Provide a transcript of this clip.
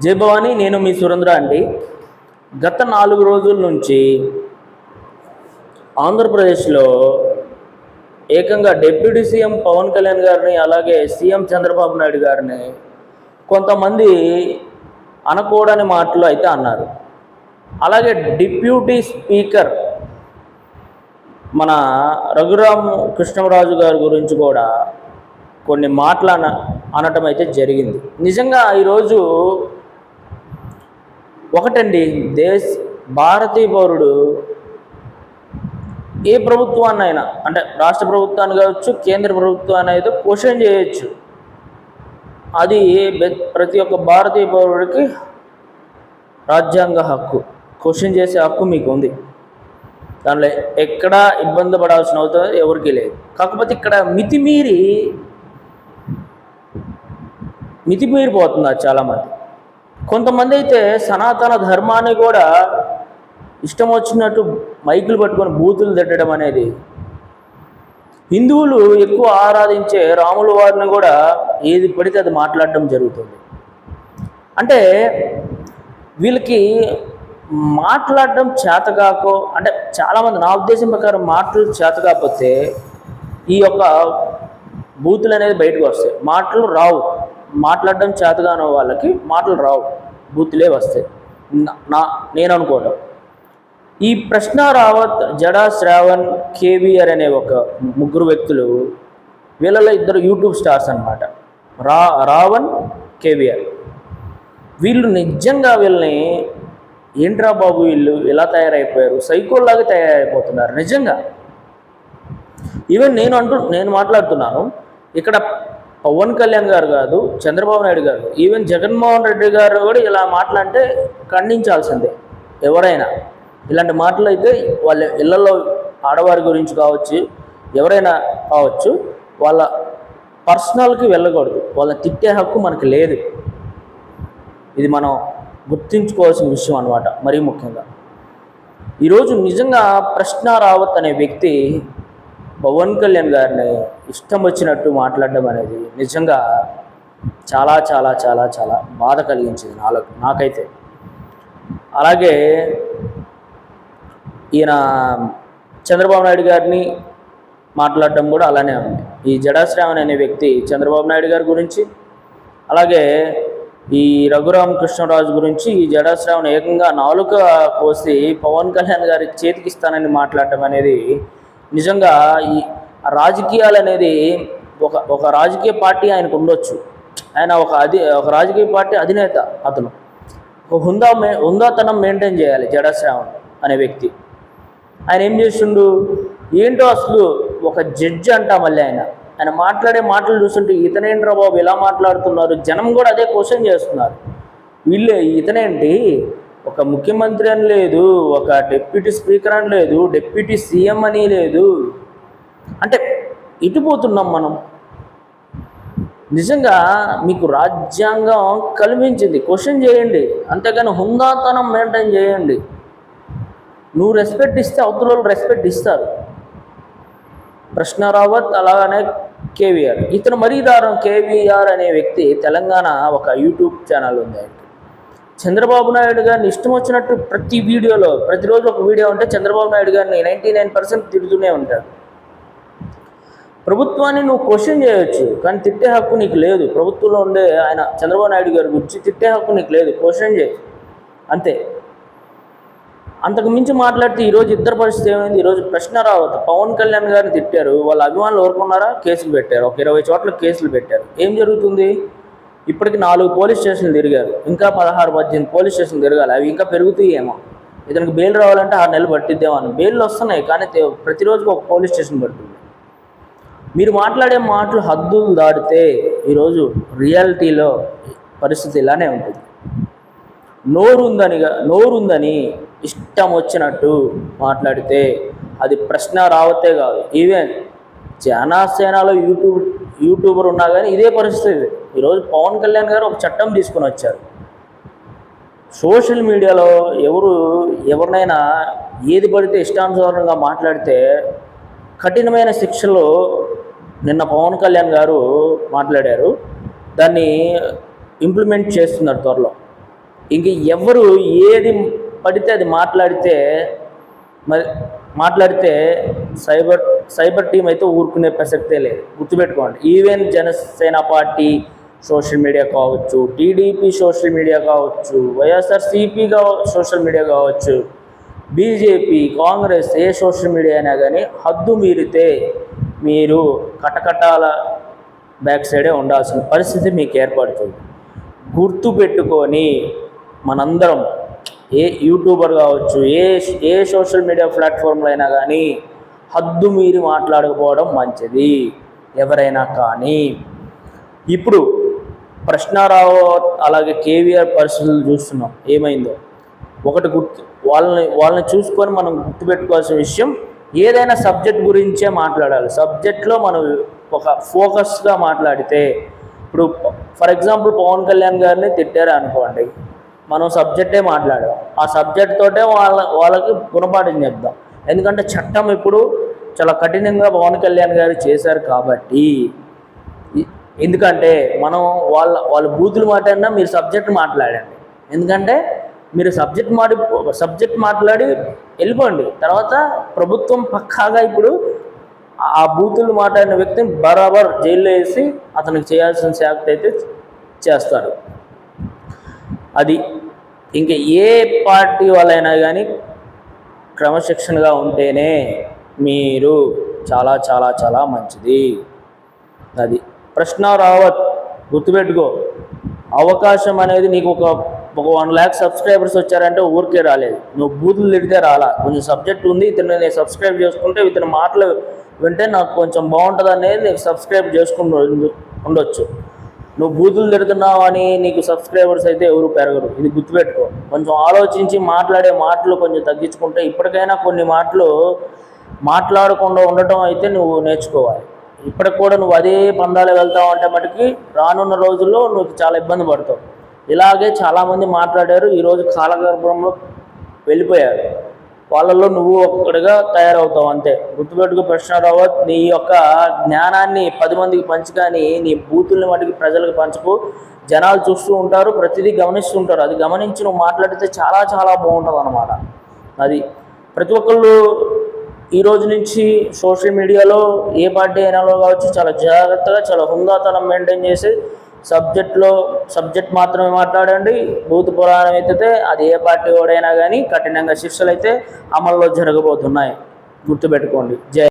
జై భవానీ, నేను మీ సురేంద్ర అండి. గత 4 రోజుల నుంచి ఆంధ్రప్రదేశ్లో ఏకంగా డిప్యూటీ సీఎం పవన్ కళ్యాణ్ గారిని, అలాగే సీఎం చంద్రబాబు నాయుడు గారిని కొంతమంది అనకూడని మాటలు అయితే అన్నారు. అలాగే డిప్యూటీ స్పీకర్ మన రఘురామ్ కృష్ణరాజు గారి గురించి కూడా కొన్ని మాటలు అనటం అయితే జరిగింది. నిజంగా ఈరోజు ఒకటండి, భారతీయ పౌరుడు ఏ ప్రభుత్వాన్నైనా, అంటే రాష్ట్ర ప్రభుత్వాన్ని కావచ్చు, కేంద్ర ప్రభుత్వాన్ని అయితే క్వశ్చన్ చేయొచ్చు. అది ప్రతి ఒక్క భారతీయ పౌరుడికి రాజ్యాంగ హక్కు. క్వశ్చన్ చేసే హక్కు మీకు ఉంది. దానిలో ఎక్కడా ఇబ్బంది పడాల్సిన అవసరం ఎవరికీ లేదు. కాకపోతే ఇక్కడ మితిమీరిపోతున్నారు చాలామంది. కొంతమంది అయితే సనాతన ధర్మాన్ని కూడా ఇష్టం వచ్చినట్టు మైకులు పట్టుకొని బూతులు తిట్టడం అనేది, హిందువులు ఎక్కువ ఆరాధించే రాముల వారిని కూడా ఏది పడితే అది మాట్లాడటం జరుగుతుంది. అంటే వీళ్ళకి మాట్లాడడం చేతకాకో, అంటే చాలామంది, నా ఉద్దేశం ప్రకారం మాటలు చేత కాకపోతే ఈ యొక్క బూతులు అనేది బయటకు వస్తాయి. మాటలు రావు. మాట్లాడడం చేతగానో వాళ్ళకి మాటలు రావు, బూతులే వస్తాయి నేను అనుకోవడం. ఈ ప్రశ్న రావత్, జడా శ్రావణ్, కేవీఆర్ అనే ఒక ముగ్గురు వ్యక్తులు, వీళ్ళలో ఇద్దరు యూట్యూబ్ స్టార్స్ అనమాట, రావణ్, కేవీఆర్. వీళ్ళు నిజంగా వీళ్ళని ఏంట్రా బాబు వీళ్ళు ఎలా తయారైపోయారు, సైకోల్లాగా తయారైపోతున్నారు నిజంగా. ఈవెన్ నేను మాట్లాడుతున్నాను ఇక్కడ పవన్ కళ్యాణ్ గారు కాదు, చంద్రబాబు నాయుడు గారు, ఈవెన్ జగన్మోహన్ రెడ్డి గారు కూడా ఇలా మాట్లాడితే ఖండించాల్సిందే. ఎవరైనా ఇలాంటి మాటలు అయితే వాళ్ళ ఇళ్లలో ఆడవారి గురించి కావచ్చు, ఎవరైనా కావచ్చు, వాళ్ళ పర్సనల్కి వెళ్ళకూడదు. వాళ్ళని తిట్టే హక్కు మనకు లేదు. ఇది మనం గుర్తుంచుకోవాల్సిన విషయం అన్నమాట. మరీ ముఖ్యంగా ఈరోజు నిజంగా ప్రశ్న రావత్ అనే వ్యక్తి పవన్ కళ్యాణ్ గారిని ఇష్టం వచ్చినట్టు మాట్లాడడం అనేది నిజంగా చాలా చాలా చాలా చాలా బాధ కలిగించింది నాకైతే. అలాగే ఈయన చంద్రబాబు నాయుడు గారిని మాట్లాడడం కూడా అలానే ఉంది. ఈ జడా శ్రావణ్ అనే వ్యక్తి చంద్రబాబు నాయుడు గారి గురించి, అలాగే ఈ రఘురామ్ కృష్ణరాజు గురించి ఈ జడా శ్రావణ్ ఏకంగా నాలుక కోసి పవన్ కళ్యాణ్ గారి చేతికి ఇస్తానని మాట్లాడటం అనేది నిజంగా ఈ రాజకీయాలు అనేది ఒక రాజకీయ పార్టీ ఆయనకు ఉండొచ్చు. ఆయన ఒక రాజకీయ పార్టీ అధినేత. అతను ఒక హుందాతనం మెయింటైన్ చేయాలి. జడా శ్రావణ్ అనే వ్యక్తి ఆయన ఏం చేస్తుండు ఏంటో అసలు. ఒక జడ్జి అంట, మళ్ళీ ఆయన మాట్లాడే మాటలు చూస్తుంటే ఇతనేంట్రా బాబు ఇలా మాట్లాడుతున్నారు, జనం కూడా అదే క్వశ్చన్ చేస్తున్నారు. ఇతనేంటి, ఒక ముఖ్యమంత్రి అని లేదు, ఒక డిప్యూటీ స్పీకర్ అని లేదు, డిప్యూటీ సీఎం అని లేదు. అంటే ఇటుపోతున్నాం మనం. నిజంగా మీకు రాజ్యాంగం కల్పించింది, క్వశ్చన్ చేయండి, అంతేగాని హుందాతనం మెయింటైన్ చేయండి. నువ్వు రెస్పెక్ట్ ఇస్తే అవతల వాళ్ళు రెస్పెక్ట్ ఇస్తారు. ప్రశ్న రావత్, అలాగనే కేవీఆర్. ఇతను మరీ దారుణం. కేవీఆర్ అనే వ్యక్తి తెలంగాణ ఒక యూట్యూబ్ ఛానల్ ఉంది ఆయనకి. చంద్రబాబు నాయుడు గారిని ఇష్టం వచ్చినట్టు ప్రతి వీడియోలో, ప్రతిరోజు ఒక వీడియో ఉంటే చంద్రబాబు నాయుడు గారిని 99% తిడుతూనే ఉంటాడు. ప్రభుత్వాన్ని నువ్వు క్వశ్చన్ చేయొచ్చు, కానీ తిట్టే హక్కు నీకు లేదు. ప్రభుత్వంలో ఉండే ఆయన చంద్రబాబు నాయుడు గారి గురించి తిట్టే హక్కు నీకు లేదు. క్వశ్చన్ చేయి అంతే. అంతకు మించి మాట్లాడితే ఈరోజు ఇద్దరు పరిస్థితి ఏమైంది. ఈరోజు ప్రశ్న రావత్ పవన్ కళ్యాణ్ గారిని తిట్టారు, వాళ్ళ అభిమానులు ఊరుకున్నారా, కేసులు పెట్టారు. ఒక 20 చోట్ల కేసులు పెట్టారు. ఏం జరుగుతుంది, ఇప్పటికి 4 పోలీస్ స్టేషన్లు తిరిగారు, ఇంకా 16-18 పోలీస్ స్టేషన్లు తిరగాలి. అవి ఇంకా పెరుగుతాయేమో. ఇతనికి బెయిల్ రావాలంటే 6 నెలలు పట్టిద్దేమో అని. బెయిల్ వస్తున్నాయి, కానీ ప్రతిరోజుకి ఒక పోలీస్ స్టేషన్ పడుతుంది. మీరు మాట్లాడే మాటలు హద్దులు దాటితే ఈరోజు రియాలిటీలో పరిస్థితి ఇలానే ఉంటుంది. నోరుందని ఇష్టం వచ్చినట్టు మాట్లాడితే అది ప్రశ్న రావతే కాదు. ఈవెన్ జనసేనలో యూట్యూబర్ ఉన్నా కానీ ఇదే పరిస్థితి. ఈరోజు పవన్ కళ్యాణ్ గారు ఒక చట్టం తీసుకొని వచ్చారు. సోషల్ మీడియాలో ఎవరినైనా ఏది పడితే ఇష్టానుసారంగా మాట్లాడితే కఠినమైన శిక్షలు నిన్న పవన్ కళ్యాణ్ గారు మాట్లాడారు. దాన్ని ఇంప్లిమెంట్ చేస్తున్నారు త్వరలో. ఇంక ఎవరు ఏది పడితే అది మరి మాట్లాడితే సైబర్ టీం అయితే ఊరుకునే ప్రసక్తే లేదు. గుర్తుపెట్టుకోండి. Even Janasena party social media కావచ్చు, టీడీపీ సోషల్ మీడియా కావచ్చు, వైఎస్ఆర్సీపీ సోషల్ మీడియా కావచ్చు, బీజేపీ, కాంగ్రెస్ ఏ సోషల్ మీడియా అయినా కానీ హద్దు మీరితే మీరు కటకటాల బ్యాక్ సైడే ఉండాల్సిన పరిస్థితి మీకు ఏర్పడుతుంది. గుర్తుపెట్టుకొని మనందరం ఏ యూట్యూబర్ కావచ్చు, ఏ సోషల్ మీడియా ప్లాట్ఫామ్లో అయినా కానీ హద్దు మీరి మాట్లాడకపోవడం మంచిది ఎవరైనా కానీ. ఇప్పుడు ప్రశ్న రావత్ అలాగే కేవీఆర్ పరిస్థితులు చూస్తున్నాం ఏమైందో. ఒకటి వాళ్ళని చూసుకొని మనం గుర్తుపెట్టుకోవాల్సిన విషయం, ఏదైనా సబ్జెక్ట్ గురించే మాట్లాడాలి. సబ్జెక్ట్లో మనం ఒక ఫోకస్గా మాట్లాడితే, ఇప్పుడు ఫర్ ఎగ్జాంపుల్ పవన్ కళ్యాణ్ గారిని తిట్టారు అనుకోండి, మనం సబ్జెక్టే మాట్లాడాం. ఆ సబ్జెక్ట్ తోటే వాళ్ళకి గుణపాఠం చెప్దాం. ఎందుకంటే చట్టం ఇప్పుడు చాలా కఠినంగా పవన్ కళ్యాణ్ గారు చేశారు కాబట్టి. ఎందుకంటే మనం వాళ్ళ బూతులు మాట్లాడినా మీరు సబ్జెక్ట్ మాట్లాడండి. ఎందుకంటే మీరు సబ్జెక్ట్ మాట్లాడి వెళ్ళిపోండి. తర్వాత ప్రభుత్వం పక్కాగా ఇప్పుడు ఆ బూతులు మాట్లాడిన వ్యక్తిని బరాబర్ జైల్లో వేసి అతనికి చేయాల్సిన శాఖ అయితే చేస్తారు. అది ఇంకా ఏ పార్టీ వాళ్ళైనా కానీ క్రమశిక్షణగా ఉంటేనే మీరు చాలా చాలా చాలా మంచిది. అది ప్రశ్న రావత్ గుర్తుపెట్టుకో. అవకాశం అనేది నీకు ఒక 1 lakh సబ్స్క్రైబర్స్ వచ్చారంటే ఊరికే రాలేదు. నువ్వు బూతులు తిడితే రాలా. కొంచెం సబ్జెక్ట్ ఉంది, ఇతను నేను సబ్స్క్రైబ్ చేసుకుంటే ఇతని మాటలు వింటే నాకు కొంచెం బాగుంటుంది అనేది నీకు సబ్స్క్రైబ్ చేసుకుంటూ ఉండొచ్చు. నువ్వు బూతులు తిడుతున్నావు అని నీకు సబ్స్క్రైబర్స్ అయితే ఎవరు పెరగరు. ఇది గుర్తుపెట్టుకో. కొంచెం ఆలోచించి మాట్లాడే మాటలు కొంచెం తగ్గించుకుంటే, ఇప్పటికైనా కొన్ని మాటలు మాట్లాడకుండా ఉండటం అయితే నువ్వు నేర్చుకోవాలి. ఇప్పటికి కూడా నువ్వు అదే పందాలు వెళ్తావు అంటే మటుకి రానున్న రోజుల్లో నువ్వు చాలా ఇబ్బంది పడతావు. ఇలాగే చాలామంది మాట్లాడారు, ఈరోజు కాలగర్భంలో వెళ్ళిపోయారు. వాళ్ళల్లో నువ్వు ఒక్కడిగా తయారవుతావు అంతే. గుర్తుపెట్టుకు ప్రశ్న రావత్, నీ యొక్క జ్ఞానాన్ని 10 మందికి పంచి, కానీ నీ బూతుల్ని మటుకు ప్రజలకు పంచుకు. జనాలు చూస్తూ ఉంటారు, ప్రతిదీ గమనిస్తూ ఉంటారు. అది గమనించి నువ్వు మాట్లాడితే చాలా చాలా బాగుంటుంది అన్నమాట. అది ప్రతి ఒక్కళ్ళు ఈ రోజు నుంచి సోషల్ మీడియాలో ఏ పార్టీ అయినా కావచ్చు చాలా జాగ్రత్తగా, చాలా హుందాతనం మెయింటైన్ చేసి సబ్జెక్ట్ మాత్రమే మాట్లాడండి. బూతు పురాణం ఎత్తితే అది ఏ పార్టీ వాడైనా కానీ కఠినంగా శిక్షలు అయితే అమల్లో జరగబోతున్నాయి. గుర్తుపెట్టుకోండి. జై